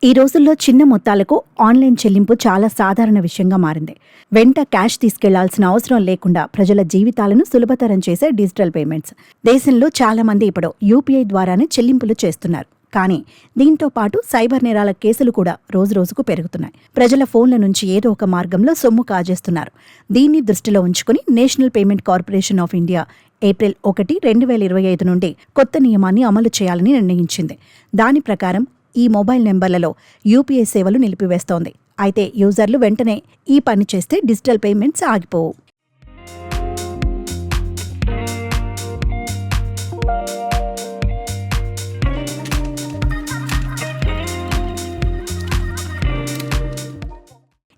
ఈ రోజుల్లో చిన్న మొత్తాలకు ఆన్లైన్ చెల్లింపు చాలా సాధారణ విషయంగా మారింది. వెంట క్యాష్ తీసుకెళ్లాల్సిన అవసరం లేకుండా ప్రజల జీవితాలను సులభతరం చేసే డిజిటల్ పేమెంట్స్. దేశంలో చాలా మంది ఇప్పుడు యూపీఐ ద్వారానే చెల్లింపులు చేస్తున్నారు. కానీ దీంతో పాటు సైబర్ నేరాల కేసులు కూడా రోజురోజుకు పెరుగుతున్నాయి. ప్రజల ఫోన్ల నుంచి ఏదో ఒక మార్గంలో సొమ్ము కాజేస్తున్నారు. దీన్ని దృష్టిలో ఉంచుకుని national payment corporation of India April 1, 2025 నుండి కొత్త నియమాన్ని అమలు చేయాలని నిర్ణయించింది. దాని ప్రకారం ఈ మొబైల్ నెంబర్లలో యూపీఐ సేవలు నిలిపివేస్తోంది. అయితే యూజర్లు వెంటనే ఈ పని చేస్తే డిజిటల్ పేమెంట్స్ ఆగిపోవు.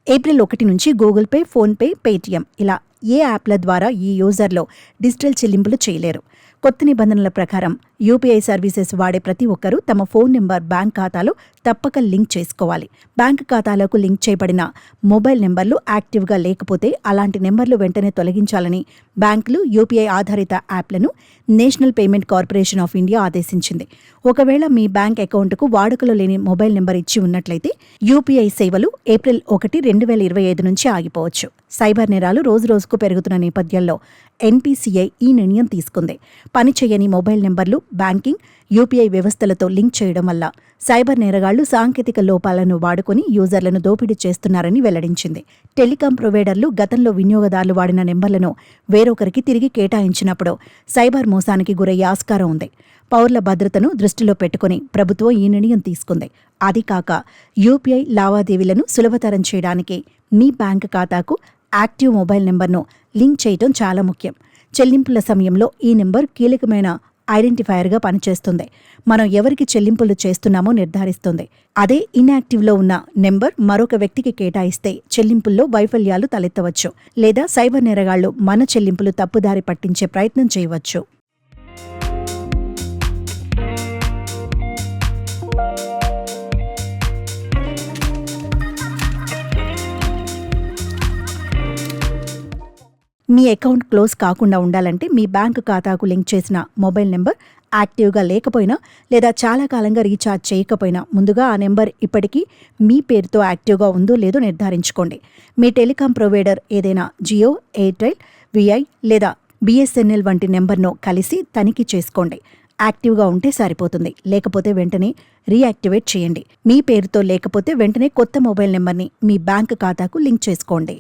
ఏప్రిల్ 1 నుంచి గూగుల్ పే, ఫోన్పే, పేటీఎం ఇలా ఏ యాప్ల ద్వారా ఈ యూజర్లు డిజిటల్ చెల్లింపులు చేయలేరు. కొత్త నిబంధనల ప్రకారం యూపీఐ సర్వీసెస్ వాడే ప్రతి ఒక్కరూ తమ ఫోన్ నెంబర్ బ్యాంక్ ఖాతాలో తప్పక లింక్ చేసుకోవాలి. బ్యాంక్ ఖాతాలకు లింక్ చేయబడిన మొబైల్ నెంబర్లు యాక్టివ్గా లేకపోతే అలాంటి నెంబర్లు వెంటనే తొలగించాలని బ్యాంకులు యూపీఐ ఆధారిత యాప్లను national payment corporation of India ఆదేశించింది. ఒకవేళ మీ బ్యాంక్ అకౌంట్కు వాడుకలో లేని మొబైల్ నెంబర్ ఇచ్చి ఉన్నట్లయితే యూపీఐ సేవలు ఏప్రిల్ 1, 2025 నుంచి ఆగిపోవచ్చు. సైబర్ నేరాలు రోజురోజుకు పెరుగుతున్న నేపథ్యంలో ఎన్పీసీఐ ఈ నిర్ణయం తీసుకుంది. పనిచేయని మొబైల్ నెంబర్లు బ్యాంకింగ్, యూపీఐ వ్యవస్థలతో లింక్ చేయడం వల్ల సైబర్ నేరగాళ్లు సాంకేతిక లోపాలను వాడుకొని యూజర్లను దోపిడీ చేస్తున్నారని వెల్లడించింది. టెలికాం ప్రొవైడర్లు గతంలో వినియోగదారులు వాడిన నెంబర్లను వేరొకరికి తిరిగి కేటాయించినప్పుడు సైబర్ మోసానికి గురయ్యే ఆస్కారం ఉంది. పౌరుల భద్రతను దృష్టిలో పెట్టుకుని ప్రభుత్వం ఈ నిర్ణయం తీసుకుంది. అది కాక యూపీఐ లావాదేవీలను సులభతరం చేయడానికి మీ బ్యాంక్ ఖాతాకు యాక్టివ్ మొబైల్ నెంబర్ను లింక్ చేయడం చాలా ముఖ్యం. చెల్లింపుల సమయంలో ఈ నెంబర్ కీలకమైన ఐడెంటిఫైయర్గా పనిచేస్తుంది. మనం ఎవరికి చెల్లింపులు చేస్తున్నామో నిర్ధారిస్తుంది. అదే ఇన్యాక్టివ్లో ఉన్న నెంబర్ మరొక వ్యక్తికి కేటాయిస్తే చెల్లింపుల్లో వైఫల్యాలు తలెత్తవచ్చు, లేదా సైబర్ నేరగాళ్లు మన చెల్లింపులు తప్పుదారి పట్టించే ప్రయత్నం చేయవచ్చు. మీ అకౌంట్ క్లోజ్ కాకుండా ఉండాలంటే మీ బ్యాంకు ఖాతాకు లింక్ చేసిన మొబైల్ నెంబర్ యాక్టివ్గా లేకపోయినా లేదా చాలా కాలంగా రీఛార్జ్ చేయకపోయినా ముందుగా ఆ నెంబర్ ఇప్పటికీ మీ పేరుతో యాక్టివ్గా ఉందో లేదో నిర్ధారించుకోండి. మీ టెలికాం ప్రొవైడర్ ఏదైనా జియో, ఎయిర్టెల్, విఐ లేదా బిఎస్ఎన్ఎల్ వంటి నెంబర్ను కలిసి తనిఖీ చేసుకోండి. యాక్టివ్గా ఉంటే సరిపోతుంది. లేకపోతే వెంటనే రీయాక్టివేట్ చేయండి. మీ పేరుతో లేకపోతే వెంటనే కొత్త మొబైల్ నెంబర్ని మీ బ్యాంక్ ఖాతాకు లింక్ చేసుకోండి.